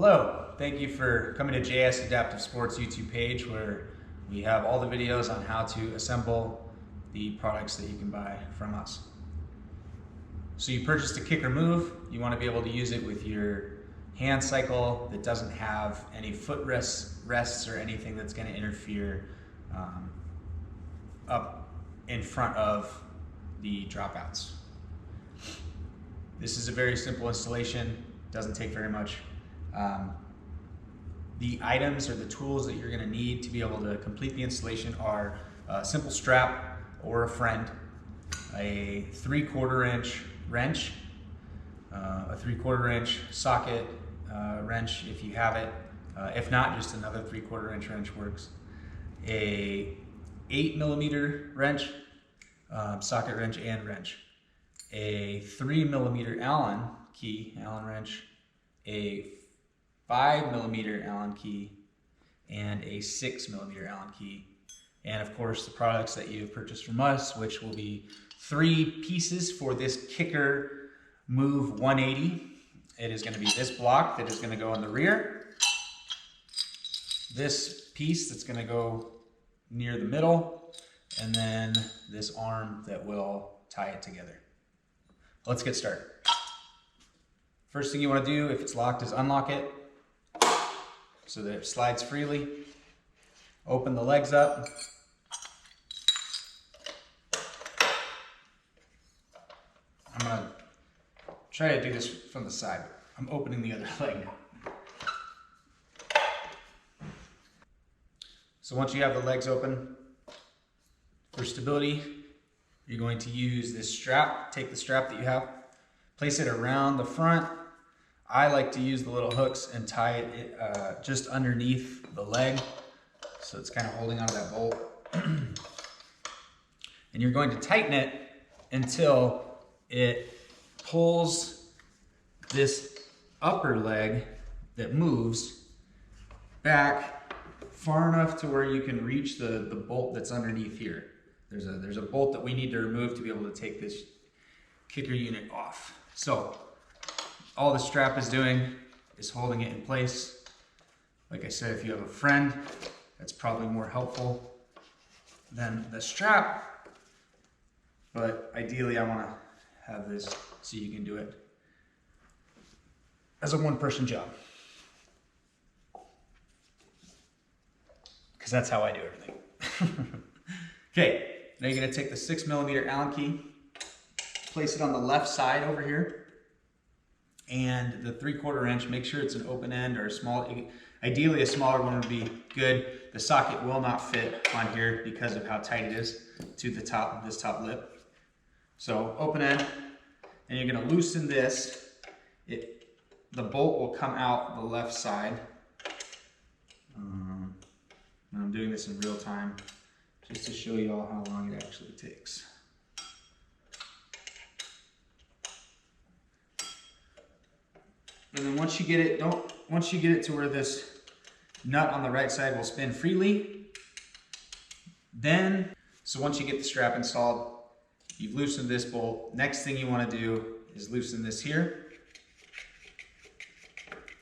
Hello, thank you for coming to JS Adaptive Sports YouTube page where we have all the videos on how to assemble the products that you can buy from us. So you purchased a Kickr Move, you want to be able to use it with your hand cycle that doesn't have any foot rests or anything that's going to interfere up in front of the dropouts. This is a very simple installation, doesn't take very much. The items or the tools that you're going to need to be able to complete the installation are a simple strap or a friend, a 3/4 inch wrench, a 3/4 inch socket wrench if you have it. If not, just another 3/4 inch wrench works. A 8mm wrench, socket wrench and wrench. A 3mm Allen key, Allen wrench, a 5mm Allen key, and a 6mm Allen key. And of course the products that you've purchased from us, which will be 3 pieces for this Kickr Move 180. It is going to be this block that is going to go in the rear, this piece that's going to go near the middle, and then this arm that will tie it together. Let's get started. First thing you want to do, if it's locked, is unlock it so that it slides freely. Open the legs up. I'm going to try to do this from the side. I'm opening the other leg now. So once you have the legs open, for stability, you're going to use this strap. Take the strap that you have, place it around the front. I like to use the little hooks and tie it just underneath the leg, so it's kind of holding onto that bolt. And you're going to tighten it until it pulls this upper leg that moves back far enough to where you can reach the bolt that's underneath here. There's a bolt that we need to remove to be able to take this Kickr unit off. So all the strap is doing is holding it in place. Like I said, if you have a friend, that's probably more helpful than the strap. But ideally, I want to have this so you can do it as a one-person job. Because that's how I do everything. Okay, now you're going to take the 6mm Allen key, place it on the left side over here, and the 3/4 inch, make sure it's an open end or a small, ideally a smaller one would be good. The socket will not fit on here because of how tight it is to the top of this top lip. So open end, and you're going to loosen this. The bolt will come out the left side. And I'm doing this in real time just to show you all how long it actually takes. And then once you get it to where this nut on the right side will spin freely, so once you get the strap installed, you've loosened this bolt. Next thing you want to do is loosen this here.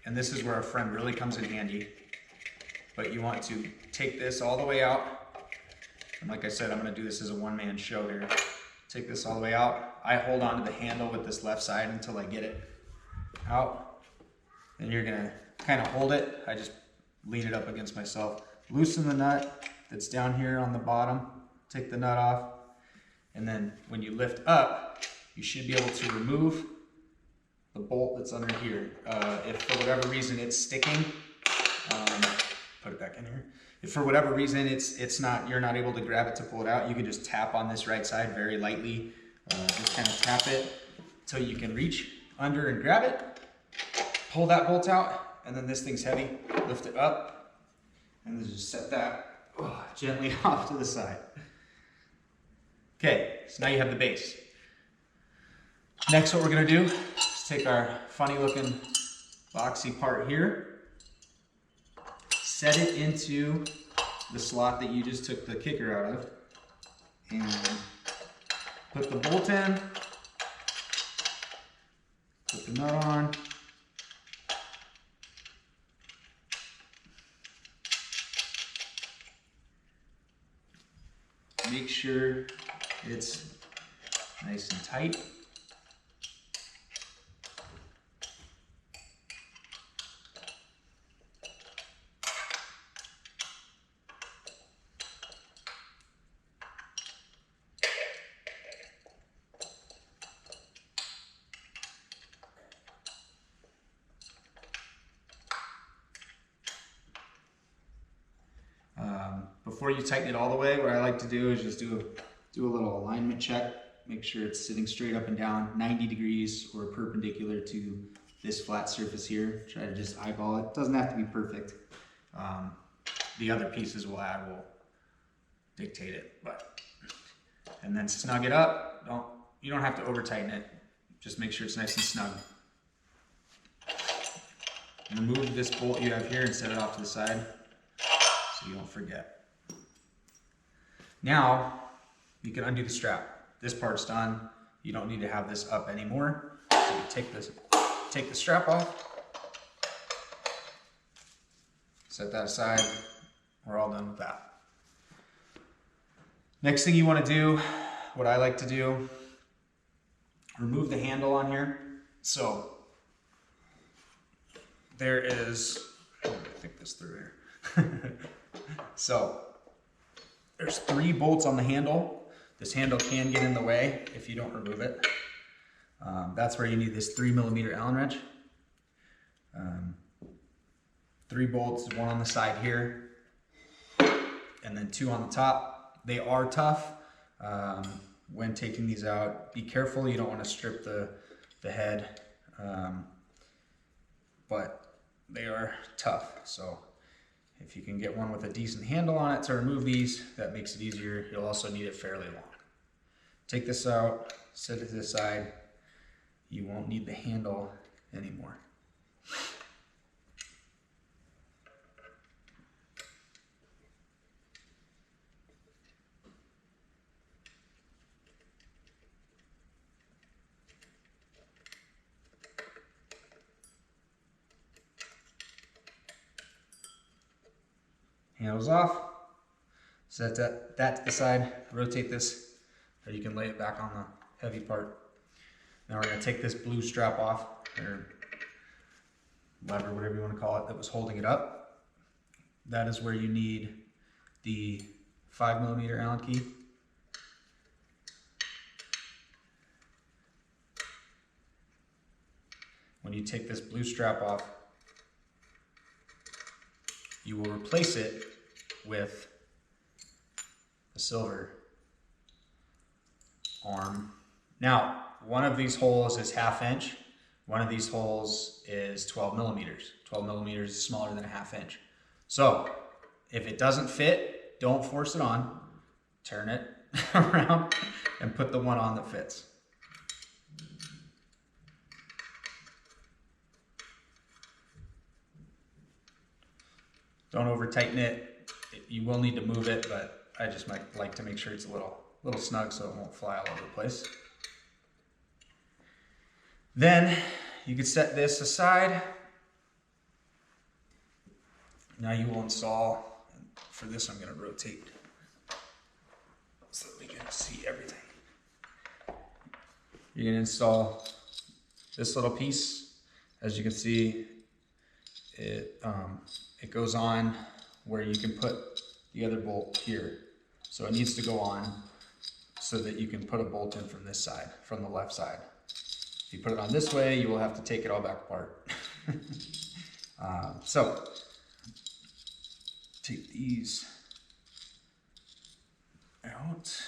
And this is where a friend really comes in handy. But you want to take this all the way out. And like I said, I'm going to do this as a one-man show here. Take this all the way out. I hold on to the handle with this left side until I get it out. Then you're going to kind of hold it. I just lean it up against myself. Loosen the nut that's down here on the bottom. Take the nut off. And then when you lift up, you should be able to remove the bolt that's under here. If for whatever reason it's sticking, put it back in here. If for whatever reason you're not able to grab it to pull it out, you can just tap on this right side very lightly. Just kind of tap it until you can reach under and grab it. Pull that bolt out, and then this thing's heavy. Lift it up, and then just set that gently off to the side. Okay, so now you have the base. Next, what we're gonna do is take our funny looking boxy part here, set it into the slot that you just took the Kickr out of, and put the bolt in, put the nut on, make sure it's nice and tight. Before you tighten it all the way, what I like to do is just do a little alignment check. Make sure it's sitting straight up and down, 90 degrees or perpendicular to this flat surface here. Try to just eyeball it. Doesn't have to be perfect. The other pieces we'll add will dictate it. And then snug it up. You don't have to over tighten it. Just make sure it's nice and snug. Remove this bolt you have here and set it off to the side so you don't forget. Now, you can undo the strap. This part's done. You don't need to have this up anymore. So you take the strap off, set that aside. We're all done with that. Next thing you want to do, what I like to do, remove the handle on here. So there is, let me think this through here. So there's 3 bolts on the handle. This handle can get in the way if you don't remove it. That's where you need this 3mm Allen wrench. 3 bolts, 1 on the side here, and then 2 on the top. They are tough. When taking these out, be careful. You don't want to strip the head, but they are tough. So if you can get one with a decent handle on it to remove these, that makes it easier. You'll also need it fairly long. Take this out, set it to the side. You won't need the handle anymore. Handles off, set that to the side, rotate this, or you can lay it back on the heavy part. Now we're going to take this blue strap off, or lever, whatever you want to call it, that was holding it up. That is where you need the 5mm Allen key. When you take this blue strap off, you will replace it with a silver arm. Now, one of these holes is 1/2 inch. One of these holes is 12mm. 12mm is smaller than a 1/2 inch. So, if it doesn't fit, don't force it on. Turn it around and put the one on that fits. Don't over tighten it. You will need to move it, but I just might like to make sure it's a little snug so it won't fly all over the place. Then you can set this aside. Now you will install, for this I'm going to rotate so that we can see everything. You're going to install this little piece. As you can see, it goes on where you can put the other bolt here. So it needs to go on so that you can put a bolt in from this side, from the left side. If you put it on this way, you will have to take it all back apart. So take these out.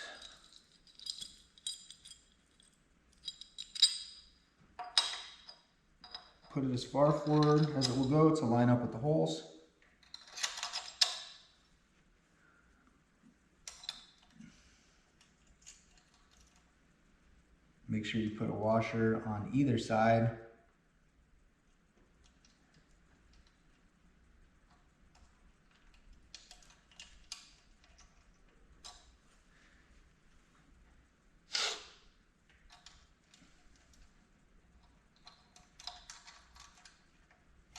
Put it as far forward as it will go to line up with the holes. Make sure you put a washer on either side.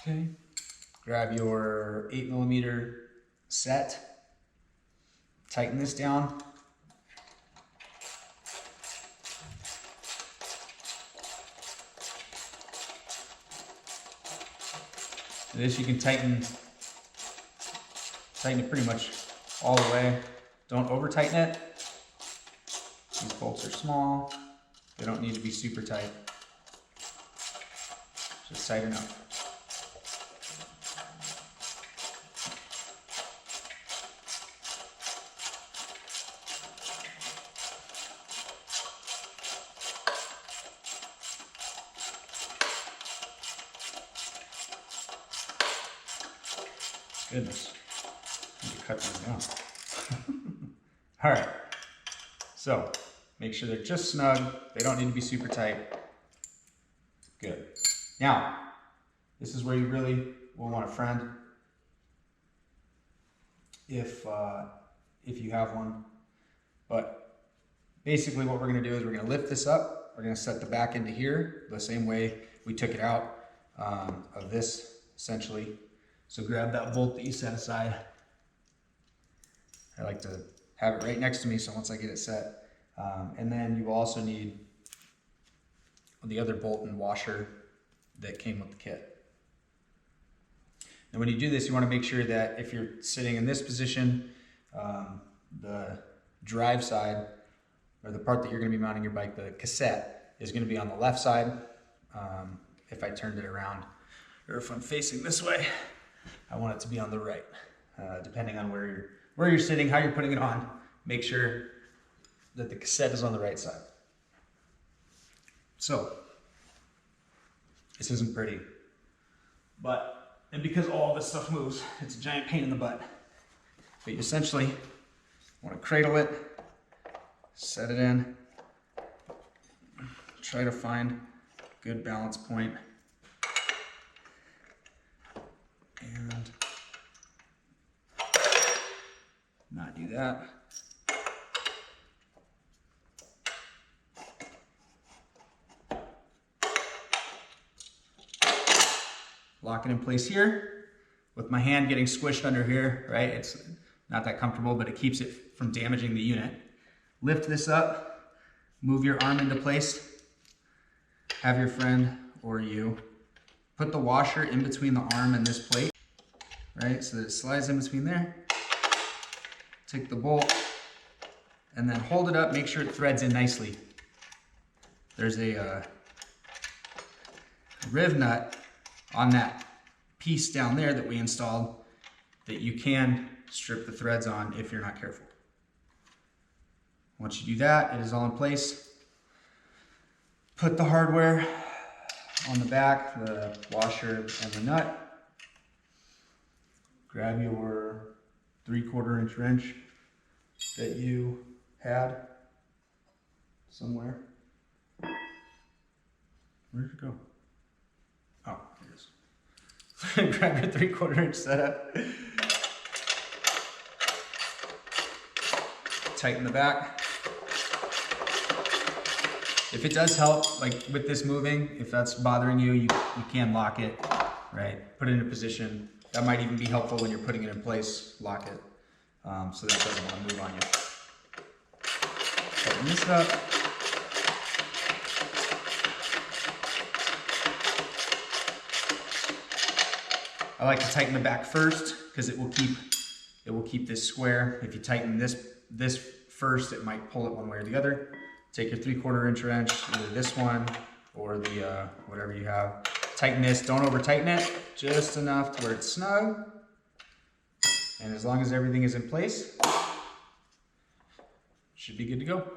Okay, grab your 8mm set, tighten this down, This you can tighten it pretty much all the way. Don't over tighten it. These bolts are small. They don't need to be super tight. Just tight enough. Goodness, I need to cut these down. All right, so make sure they're just snug. They don't need to be super tight. Good. Now, this is where you really will want a friend, if you have one. But basically what we're gonna do is we're gonna lift this up. We're gonna set the back into here, the same way we took it out of this, essentially. So grab that bolt that you set aside. I like to have it right next to me, so once I get it set. And then you will also need the other bolt and washer that came with the kit. And when you do this, you want to make sure that if you're sitting in this position, the drive side, or the part that you're going to be mounting your bike, the cassette, is going to be on the left side. If I turned it around, or if I'm facing this way, I want it to be on the right. Depending on where you're sitting, how you're putting it on, make sure that the cassette is on the right side. So, this isn't pretty, and because all this stuff moves, it's a giant pain in the butt. But you essentially want to cradle it, set it in, try to find a good balance point, and not do that. Lock it in place here with my hand getting squished under here, right? It's not that comfortable, but it keeps it from damaging the unit. Lift this up, move your arm into place, have your friend or you put the washer in between the arm and this plate, right? So that it slides in between there. Take the bolt and then hold it up, make sure it threads in nicely. There's a riv nut on that piece down there that we installed that you can strip the threads on if you're not careful. Once you do that, it is all in place. Put the hardware on the back, the washer and the nut. Grab your 3/4 inch wrench that you had somewhere. Where did it go? Oh, here it is. Grab your 3/4 inch setup. Tighten the back. If it does help, like with this moving, if that's bothering you, you can lock it, right? Put it in a position. That might even be helpful when you're putting it in place. Lock it so that it doesn't want to move on you. Tighten this up. I like to tighten the back first because it will keep this square. If you tighten this first, it might pull it one way or the other. Take your 3/4 inch wrench, either this one or the whatever you have. Tighten this, don't over tighten it, just enough to where it's snug. And as long as everything is in place, should be good to go.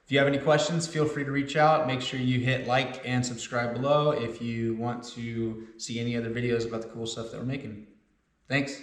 If you have any questions, feel free to reach out. Make sure you hit like and subscribe below if you want to see any other videos about the cool stuff that we're making. Thanks.